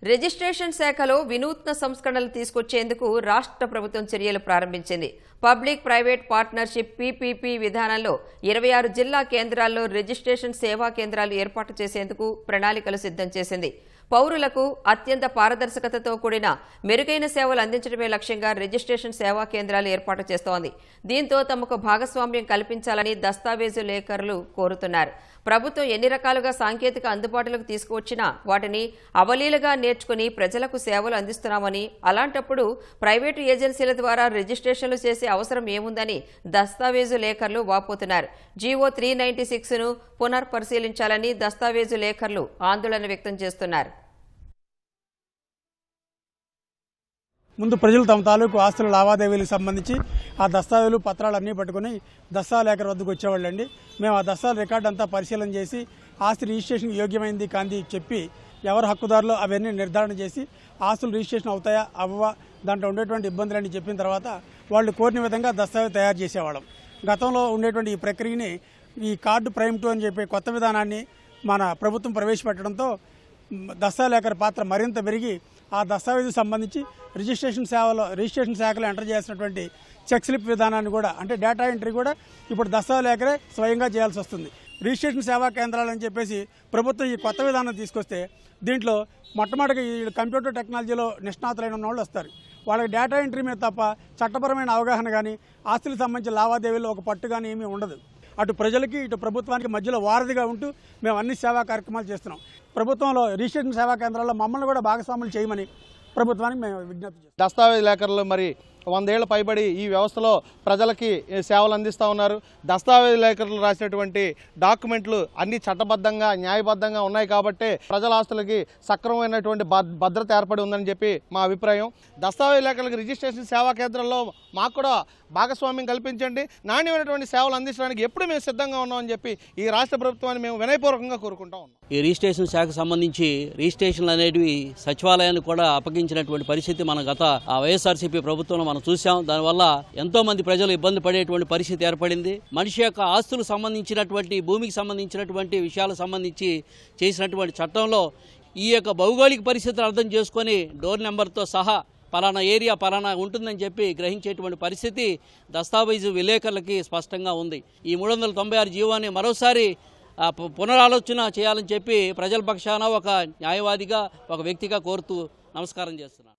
Registration శాఖలో వినూత్న సంస్కరణలు తీసుకొచ్చేందుకు రాష్ట్ర ప్రభుత్వం చర్యలు ప్రారంభించింది. పబ్లిక్ ప్రైవేట్ పార్ట్నర్షిప్ పీపీపీ విధానంలో 26 జిల్లా కేంద్రాల్లో రిజిస్ట్రేషన్ సేవా కేంద్రాలు ఏర్పాటు చేసేందుకు ప్రణాళికలు సిద్ధం చేసింది. పౌరులకు అత్యంత పారదర్శకతతో కూడిన మెరుగైన సేవలు అందించడమే లక్ష్యంగా రిజిస్ట్రేషన్ సేవా కేంద్రాలు ఏర్పాటు చేస్తోంది. దీంతో తమకు భాగస్వామ్యం కల్పించాలని దస్తావేజు లేఖరులు కోరుతున్నారు. ప్రభుత్వం ఎన్ని రకాలుగా సాంకేతిక అందుబాటులోకి తీసుకువచ్చినా వాటిని అవలీలగా నేర్చుకుని ప్రజలకు సేవలు అందిస్తున్నామని, అలాంటప్పుడు ప్రైవేటు ఏజెన్సీల ద్వారా రిజిస్ట్రేషన్లు చేసే అవసరం ఏముందని దస్తావేజు లేఖరులు వాపోతున్నారు. జీవో 396ను పునర్పరిశీలించాలని దస్తావేజు లేఖరులు ఆందోళన వ్యక్తం చేస్తున్నారు. ముందు ప్రజలు తమ తాలూకు ఆస్తుల లావాదేవీలకు సంబంధించి ఆ దస్తావేజులు పత్రాలు అన్నీ పట్టుకుని దస్తాలేఖరు వద్దకు వచ్చేవాళ్ళండి. మేము ఆ దస్తాల రికార్డు అంతా పరిశీలన చేసి ఆస్తి రిజిస్ట్రేషన్కి యోగ్యమైంది కాంది చెప్పి ఎవరు హక్కుదారులో అవన్నీ నిర్ధారణ చేసి ఆస్తులు రిజిస్ట్రేషన్ అవుతాయా అవ్వవా, దాంట్లో ఉండేటువంటి ఇబ్బందులన్నీ చెప్పిన తర్వాత వాళ్ళు కోరిన విధంగా దస్తావేజ్ తయారు చేసేవాళ్ళం. గతంలో ఉండేటువంటి ఈ ప్రక్రియని ఈ కార్డు ప్రైమ్ 2 అని చెప్పి కొత్త విధానాన్ని మన ప్రభుత్వం ప్రవేశపెట్టడంతో దస్తాలేఖరు పాత్ర మరింత పెరిగి ఆ దస్తావేజు సంబంధించి రిజిస్ట్రేషన్ శాఖలో ఎంటర్ చేసినటువంటి చెక్ స్లిప్ విధానాన్ని కూడా, అంటే డేటా ఎంట్రీ కూడా ఇప్పుడు దస్తావేజులేఖరే స్వయంగా చేయాల్సి వస్తుంది. రిజిస్ట్రేషన్ సేవా కేంద్రాలు అని చెప్పేసి ప్రభుత్వం ఈ కొత్త విధానం తీసుకొస్తే దీంట్లో మొట్టమొదటిగా ఈ కంప్యూటర్ టెక్నాలజీలో నిష్ణాతులైన వాళ్ళు వస్తారు. వాళ్ళకి డేటా ఎంట్రీ మీద తప్ప చట్టపరమైన అవగాహన కానీ ఆస్తులకు సంబంధించిన లావాదేవీల్లో ఒక పట్టు కానీ ఏమీ ఉండదు. అటు ప్రజలకి ఇటు ప్రభుత్వానికి మధ్యలో వారధిగా ఉంటూ మేము అన్ని సేవా కార్యక్రమాలు చేస్తున్నాం. ప్రభుత్వంలో రిజిస్ట్రేషన్ సేవా కేంద్రాల్లో మమ్మల్ని కూడా భాగస్వాములు చేయమని ప్రభుత్వానికి మేము విజ్ఞప్తి చేస్తాం. దస్తావేజ్ లేఖరులు మరి 100 ఏళ్ల పైబడి ఈ వ్యవస్థలో ప్రజలకి సేవలు అందిస్తూ ఉన్నారు. దస్తావేజ్ లేఖరులు రాసినటువంటి డాక్యుమెంట్లు అన్ని చట్టబద్ధంగా న్యాయబద్ధంగా ఉన్నాయి కాబట్టి ప్రజల ఆస్తులకి సక్రమమైనటువంటి భద్రత ఏర్పడి ఉందని చెప్పి మా అభిప్రాయం. దస్తావేజ్ లేఖరులకు రిజిస్ట్రేషన్ సేవా కేంద్రంలో మాకు కూడా భాగస్వామ్యం కల్పించండి, నాణ్యమైనటువంటి సేవలు అందించడానికి ఎప్పుడు మేము సిద్ధంగా ఉన్నామని చెప్పి ఈ రాష్ట్ర ప్రభుత్వాన్ని మేము వినయపూర్వకంగా కోరుకుంటా ఉన్నాం. ఈ రిజిస్ట్రేషన్ శాఖకు సంబంధించి రిజిస్ట్రేషన్లు అనేటివి సచివాలయాన్ని కూడా అప్పగించినటువంటి పరిస్థితి మన గత వైఎస్ఆర్సీపీ ప్రభుత్వంలో మనం చూసాం. దానివల్ల ఎంతో మంది ప్రజలు ఇబ్బంది పడేటువంటి పరిస్థితి ఏర్పడింది. మనిషి యొక్క ఆస్తులకు సంబంధించినటువంటి, భూమికి సంబంధించినటువంటి విషయాలకు సంబంధించి చేసినటువంటి చట్టంలో ఈ యొక్క భౌగోళిక పరిస్థితులు అర్థం చేసుకొని డోర్ నెంబర్తో సహా పలానా ఏరియా పలానా ఉంటుందని చెప్పి గ్రహించేటువంటి పరిస్థితి దస్తావేజు విలేకరులకి స్పష్టంగా ఉంది. ఈ 396 జీవోని మరోసారి పునరాలోచన చేయాలని చెప్పి ప్రజల పక్షాన ఒక న్యాయవాదిగా, ఒక వ్యక్తిగా కోరుతూ నమస్కారం చేస్తున్నాను.